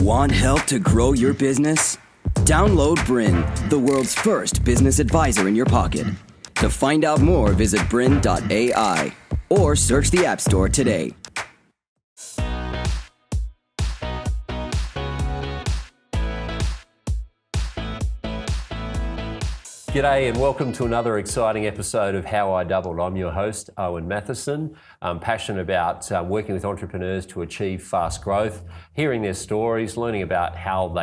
Want help to grow your business? Download BRiN, the world's first business advisor in your pocket. To find out more, visit BRiN.ai or search the App Store today. G'day and welcome to another exciting episode of How I Doubled. I'm your host, Owen Matheson. I'm passionate about working with entrepreneurs to achieve fast growth, hearing their stories, learning about how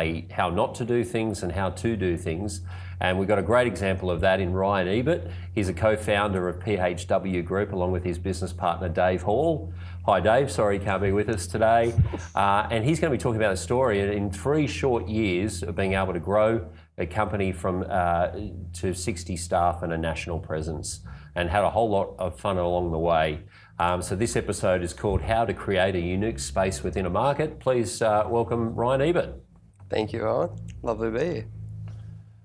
not to do things and how to do things. And we've got a great example of that in Ryan Ebert. He's a co-founder of PHW Group along with his business partner, Dave Hall. Hi Dave, sorry he can't be with us today. And he's going to be talking about a story in 3 short years of being able to grow a company from to 60 staff and a national presence, and had a whole lot of fun along the way. So this episode is called How to Create a Unique Space Within a Market. Please welcome Ryan Ebert. Thank you, Owen. Lovely to be here.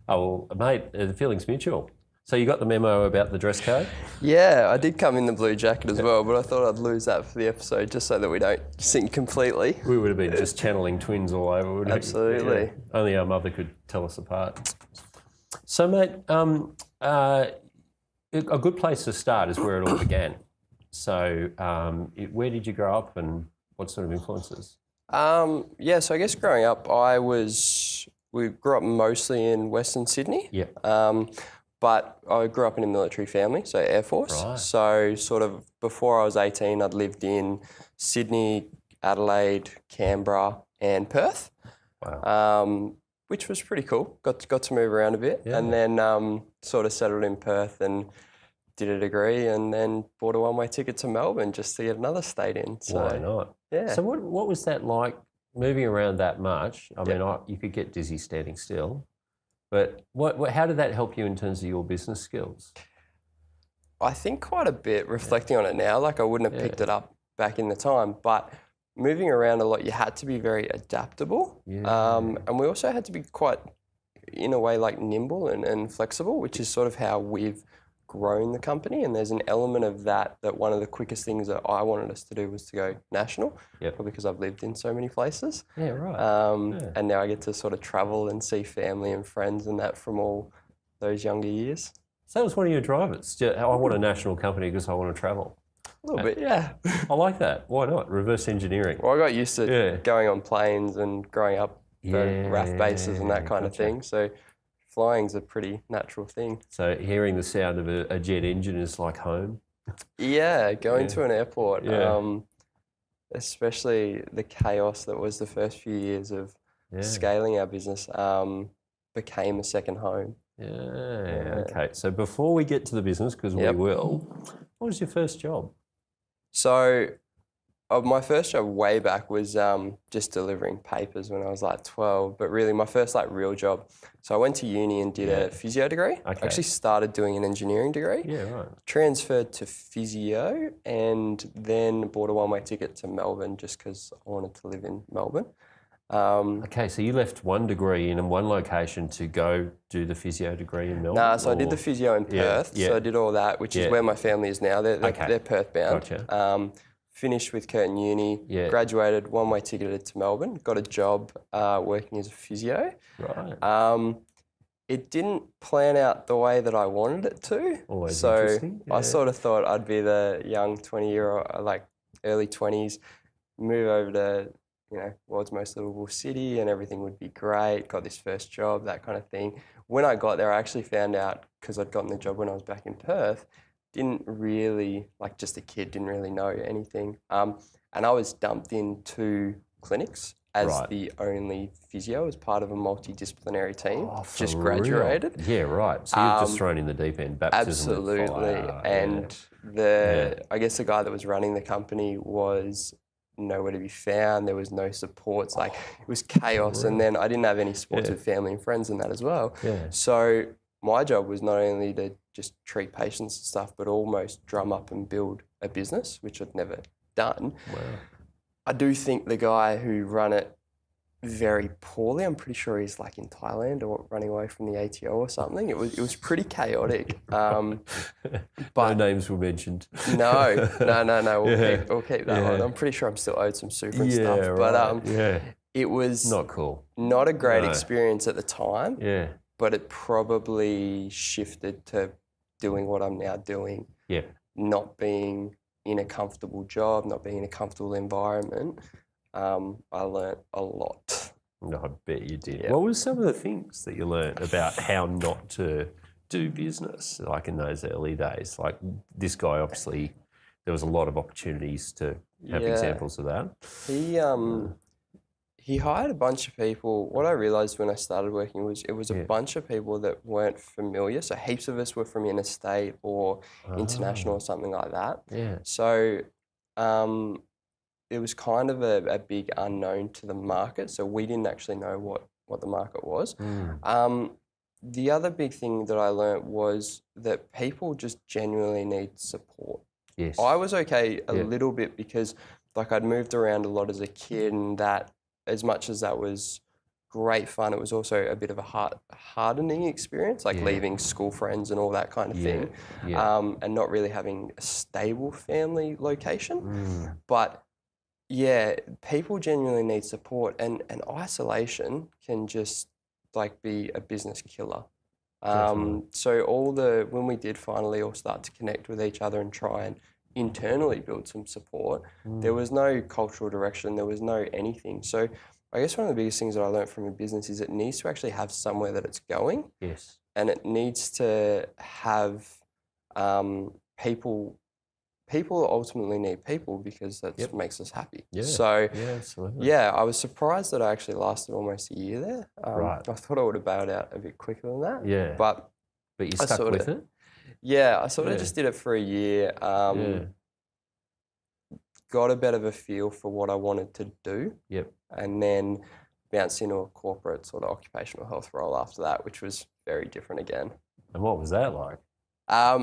Oh, well, mate, the feeling's mutual. So you got the memo about the dress code? Yeah, I did come in the blue jacket as well, but I thought I'd lose that for the episode just so that we don't sink completely. We would have been just channeling twins all over, wouldn't we? Absolutely. Yeah. Only our mother could tell us apart. So, mate, a good place to start is where it all began. So, where did you grow up and what sort of influences? So I guess growing up, we grew up mostly in Western Sydney. Yeah. But I grew up in a military family, so Air Force. Right. So sort of before I was 18, I'd lived in Sydney, Adelaide, Canberra and Perth, Wow. which was pretty cool. Got to move around a bit, Yeah. and then sort of settled in Perth and did a degree, and then bought a one-way ticket to Melbourne just to get another state in. So, Why not? Yeah. So what was that like, moving around that much? I mean, you could get dizzy standing still. But how did that help you in terms of your business skills? I think quite a bit, reflecting on it now. Like I wouldn't have picked it up back in the time, but moving around a lot, you had to be very adaptable. Yeah. And we also had to be quite, in a way, like nimble and flexible, which is sort of how we've grown the company. And there's an element of that one of the quickest things that I wanted us to do was to go national, probably because I've lived in so many places. Yeah, right. And now I get to sort of travel and see family and friends and that from all those younger years. So that was one of your drivers. I want a national company because I want to travel. A little bit, yeah. I like that. Why not? Reverse engineering. Well, I got used to going on planes and growing up for RAF bases and that kind of thing. So flying's a pretty natural thing. So hearing the sound of a jet engine is like home? Yeah, going to an airport, especially the chaos that was the first few years of scaling our business, became a second home. Yeah, okay. So before we get to the business, because we will, what was your first job? So my first job way back was just delivering papers when I was like 12, but really my first like real job. So I went to uni and did a physio degree. Okay. I actually started doing an engineering degree. Yeah, right. Transferred to physio and then bought a one-way ticket to Melbourne just because I wanted to live in Melbourne. Okay, so you left one degree in one location to go do the physio degree in Melbourne? Nah, so I did the physio in Perth. So I did all that, which is where my family is now. They're Perth bound. Gotcha. Finished with Curtin Uni, graduated, one-way ticketed to Melbourne, got a job working as a physio. Right. It didn't plan out the way that I wanted it to. Always so interesting. Yeah. I sort of thought I'd be the young 20-year-old, like early 20s, move over to, world's most livable city and everything would be great, got this first job, that kind of thing. When I got there, I actually found out, because I'd gotten the job when I was back in Perth, didn't really, like just a kid, didn't really know anything. And I was dumped into clinics as the only physio as part of a multidisciplinary team. Just graduated. Real? Yeah, right. So you're just thrown in the deep end, baptism absolutely. With fire. And I guess the guy that was running the company was nowhere to be found. There was no supports. Like it was chaos. And then I didn't have any supports with family and friends and that as well. Yeah. So my job was not only to just treat patients and stuff, but almost drum up and build a business, which I'd never done. Wow. I do think the guy who ran it very poorly. I'm pretty sure he's like in Thailand or running away from the ATO or something. It was pretty chaotic. But no names were mentioned. No. We'll keep that one. I'm pretty sure I'm still owed some super and stuff. Right. But It was Not cool. not a great No. experience at the time, Yeah. but it probably shifted to doing what I'm now doing, Yeah. not being in a comfortable job, not being in a comfortable environment. I learnt a lot. No, I bet you did. Yeah. What were some of the things that you learnt about how not to do business, like in those early days? Like this guy, obviously, there was a lot of opportunities to have Yeah. examples of that. He hired a bunch of people. What I realized when I started working was it was a Yeah. bunch of people that weren't familiar. So heaps of us were from interstate or international or something like that. Yeah. So it was kind of a big unknown to the market. So we didn't actually know what the market was. The other big thing that I learnt was that people just genuinely need support. Yes. I was okay a Yeah. little bit because like I'd moved around a lot as a kid, and that as much as that was great fun, it was also a bit of a hardening experience, like Yeah. leaving school friends and all that kind of thing, and not really having a stable family location. But yeah, people genuinely need support, and isolation can just like be a business killer. So when we did finally all start to connect with each other and try and internally build some support, there was no cultural direction, there was no anything. So I guess one of the biggest things that I learned from a business is it needs to actually have somewhere that it's going. Yes. And it needs to have people. People ultimately need people because that makes us happy. Yeah. So Yeah, absolutely. yeah, I was surprised that I actually lasted almost a year there. Right. I thought I would have bailed out a bit quicker than that. Yeah. But you I stuck sort with of- it? yeah, I sort of Yeah. just did it for a year. Got a bit of a feel for what I wanted to do, Yep. and then bounced into a corporate sort of occupational health role after that, which was very different again. And what was that like?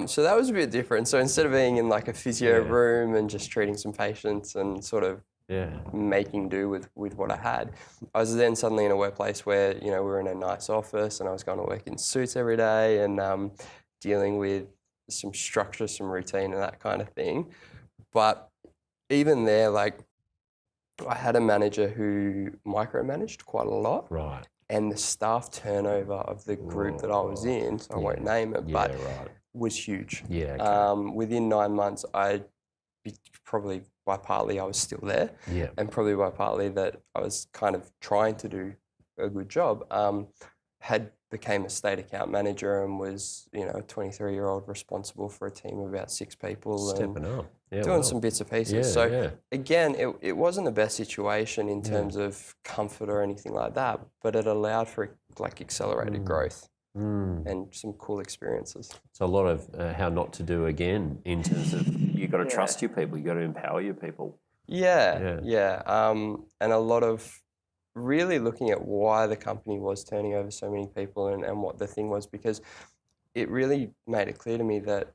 So that was a bit different. So instead of being in like a physio Yeah. room and just treating some patients and sort of Yeah. making do with what I had, I was then suddenly in a workplace where, we were in a nice office and I was going to work in suits every day and dealing with some structure, some routine and that kind of thing. But even there, like I had a manager who micromanaged quite a lot. Right. And the staff turnover of the group that I was in, so I won't name it, but right. was huge. Yeah. Okay. Within 9 months, probably by partly I was still there, Yeah. and probably by partly that I was kind of trying to do a good job. Became a state account manager and was, a 23-year-old responsible for a team of about 6 people. Stepping and up. Yeah, doing some bits and pieces. Yeah, So yeah. again, it wasn't the best situation in terms of comfort or anything like that, but it allowed for like accelerated growth and some cool experiences. So a lot of how not to do again in terms of you've got to trust your people, you've got to empower your people. Yeah. And a lot of really looking at why the company was turning over so many people and what the thing was, because it really made it clear to me that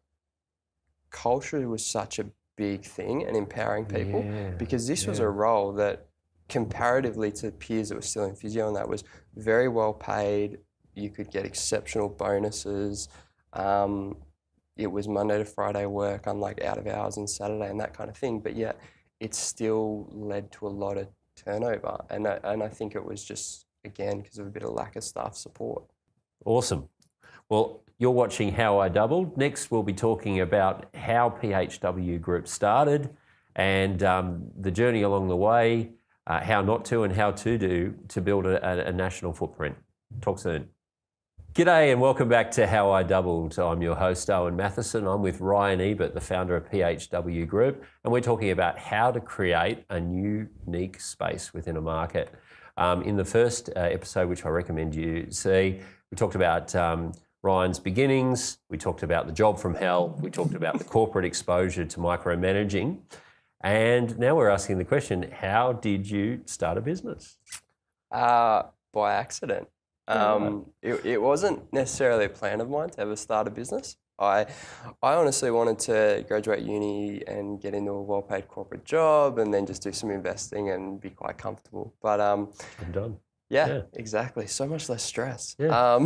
culture was such a big thing and empowering people, because this was a role that comparatively to peers that were still in physio and that was very well paid. You could get exceptional bonuses. It was Monday to Friday work, unlike out of hours and Saturday and that kind of thing. But yet it still led to a lot of turnover. And I think it was just, again, because of a bit of lack of staff support. Awesome. Well, you're watching How I Doubled. Next, we'll be talking about how PHW Group started and the journey along the way, how not to and how to do to build a national footprint. Talk soon. G'day and welcome back to How I Doubled. I'm your host, Owen Matheson. I'm with Ryan Ebert, the founder of PHW Group, and we're talking about how to create a unique space within a market. In the first episode, which I recommend you see, we talked about Ryan's beginnings, we talked about the job from hell, we talked about the corporate exposure to micromanaging, and now we're asking the question, how did you start a business? By accident. It wasn't necessarily a plan of mine to ever start a business. I honestly wanted to graduate uni and get into a well-paid corporate job and then just do some investing and be quite comfortable. But I'm done. Yeah, exactly. So much less stress. Yeah.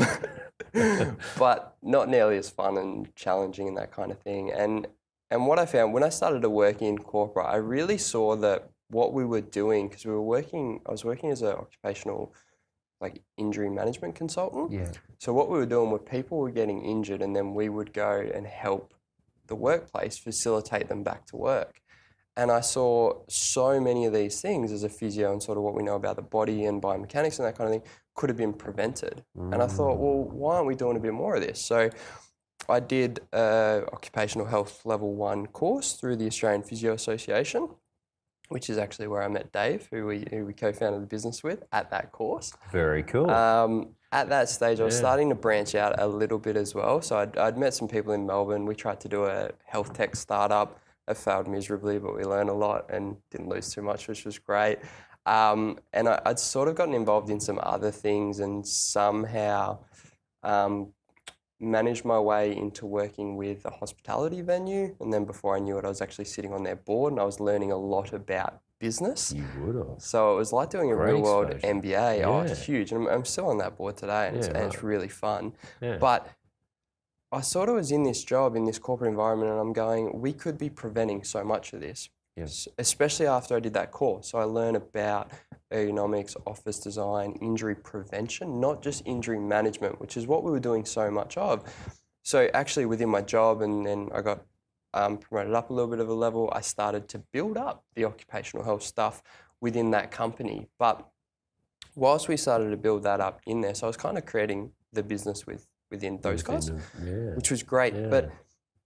But not nearly as fun and challenging and that kind of thing. And what I found when I started to work in corporate, I really saw that what we were doing, because I was working as an occupational injury management consultant. Yeah. So what we were doing were people were getting injured, and then we would go and help the workplace facilitate them back to work. And I saw so many of these things as a physio, and sort of what we know about the body and biomechanics and that kind of thing could have been prevented. And I thought, well, why aren't we doing a bit more of this? So I did an occupational health level 1 course through the Australian Physio Association, which is actually where I met Dave, who we co-founded the business with at that course. Very cool. At that stage, I was starting to branch out a little bit as well. So I'd met some people in Melbourne. We tried to do a health tech startup. It failed miserably, but we learned a lot and didn't lose too much, which was great. And I'd sort of gotten involved in some other things, and somehow managed my way into working with a hospitality venue. And then before I knew it, I was actually sitting on their board, and I was learning a lot about business. You would have. So it was like doing a real world MBA. Yeah. Oh, it's huge. And I'm still on that board today, and, it's really fun. Yeah. But I sort of was in this job, in this corporate environment, and I'm going, we could be preventing so much of this. Yes. Especially after I did that course. So I learned about ergonomics, office design, injury prevention, not just injury management, which is what we were doing so much of. So actually within my job, and then I got promoted up a little bit of a level, I started to build up the occupational health stuff within that company. But whilst we started to build that up in there, so I was kind of creating the business within those guys, which was great, but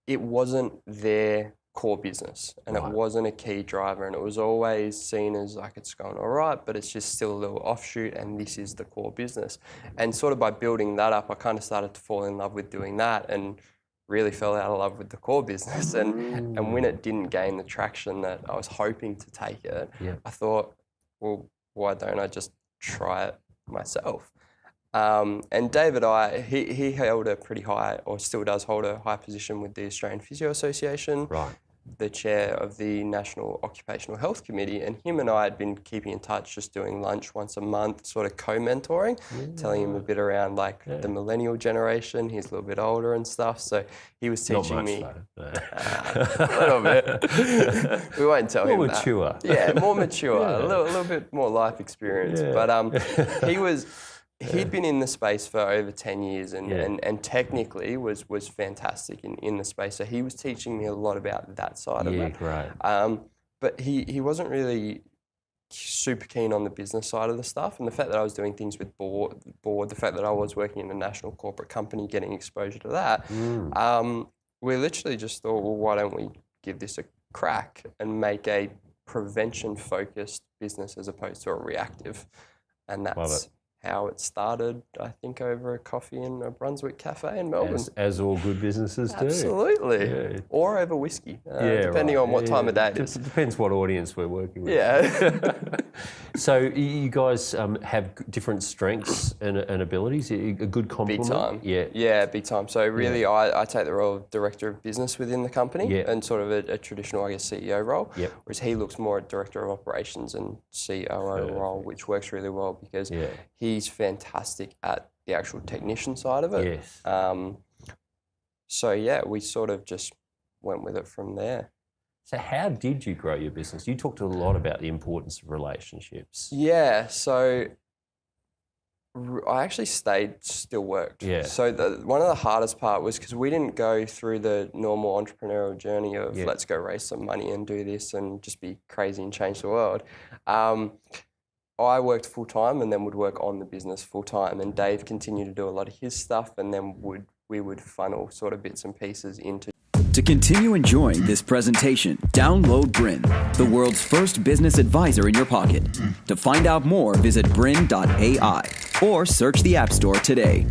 it wasn't their core business, and it wasn't a key driver, and it was always seen as like, it's going all right, but it's just still a little offshoot, and this is the core business. And sort of by building that up, I kind of started to fall in love with doing that, and really fell out of love with the core business. And when it didn't gain the traction that I was hoping to take it, I thought, well, why don't I just try it myself? And David, he held a pretty high, or still does hold a high position with the Australian Physio Association, the chair of the National Occupational Health Committee, and him and I had been keeping in touch, just doing lunch once a month, sort of co-mentoring, telling him a bit around the millennial generation. He's a little bit older and stuff, so he was teaching me a little bit. We won't tell him more that. Mature. Yeah, more mature, a little bit more life experience. But he'd been in the space for over 10 years and technically was fantastic in the space. So he was teaching me a lot about that side of it. Great. But he wasn't really super keen on the business side of the stuff. And the fact that I was doing things with board, the fact that I was working in a national corporate company, getting exposure to that, we literally just thought, well, why don't we give this a crack and make a prevention-focused business as opposed to a reactive? And that's how it started, I think, over a coffee in a Brunswick cafe in Melbourne. As all good businesses do. Absolutely. Yeah. Or over whiskey, depending on what time of day it is. It depends what audience we're working with. Yeah. So you guys have different strengths and abilities, a good complement? Big time. Yeah, big time. So really I take the role of director of business within the company and sort of a traditional, I guess, CEO role, whereas he looks more at director of operations and COO role, which works really well because he's fantastic at the actual technician side of it. Yes. So we sort of just went with it from there. So how did you grow your business? You talked a lot about the importance of relationships. Yeah, so I actually still worked. Yeah. So one of the hardest part was because we didn't go through the normal entrepreneurial journey of let's go raise some money and do this and just be crazy and change the world. I worked full time and then would work on the business full time, and Dave continued to do a lot of his stuff, and then we would funnel sort of bits and pieces into. To continue enjoying this presentation, download BRiN, the world's first business advisor in your pocket. To find out more, visit BRiN.ai or search the App Store today.